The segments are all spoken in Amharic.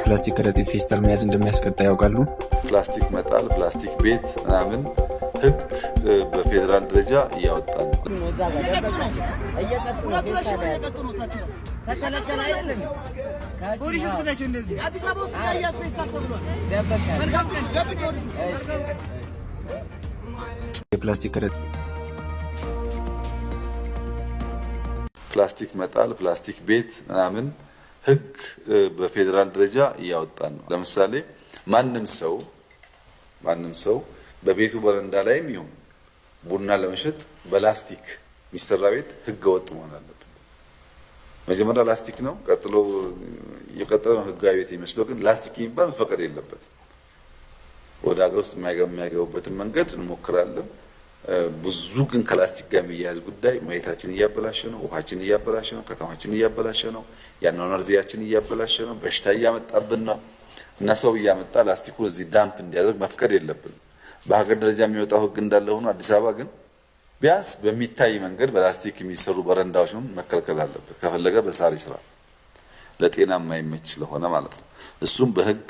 ፕላስቲክ ከረጢት ፌስታል መያዝ እንደሚያስቀጣ ያውቃሉ? ፕላስቲክ መጣል፣ ፕላስቲክ ቤት ምናምን ህግ በፌደራል ደረጃ እያወጣ ነው። የፕላስቲክ ከረጢት ፕላስቲክ መጣል፣ ፕላስቲክ ቤት ምናምን ህግ በፌደራል ደረጃ እያወጣን ነው። ለምሳሌ ማንም ሰው በቤቱ በረንዳ ላይም ይሁን ቡና ለመሸጥ በላስቲክ የሚሰራ ቤት ህገ ወጥ መሆን አለበት። መጀመሪያ ላስቲክ ነው፣ ቀጥሎ የቀጠለ ነው ህጋዊ ቤት የሚመስለው፣ ግን ላስቲክ የሚባል መፈቀድ የለበትም። ወደ ሀገር ውስጥ የማይገቡበትን መንገድ እንሞክራለን። ብዙ ግን ከላስቲክ ጋር የሚያያዝ ጉዳይ መሬታችን እያበላሸ ነው፣ ውሃችን እያበላሸ ነው፣ ከተማችን እያበላሸ ነው፣ የአኗኗር ዘይቤያችን እያበላሸ ነው፣ በሽታ እያመጣብን ነው እና ሰው እያመጣ ላስቲኩን እዚህ ዳምፕ እንዲያደርግ መፍቀድ የለብንም። በሀገር ደረጃ የሚወጣው ህግ እንዳለ ሆኖ አዲስ አበባ ግን ቢያንስ በሚታይ መንገድ በላስቲክ የሚሰሩ በረንዳዎች ነው መከልከል አለበት። ከፈለገ በሳር ይስራ፣ ለጤና የማይመች ስለሆነ ማለት ነው። እሱም በህግ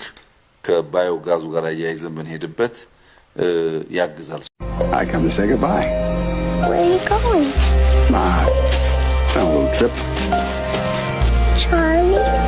ከባዮ ጋዙ ጋር አያይዘን ብንሄድበት ያግዛል። I come to say goodbye. Where are you going? On a little trip. Charlie?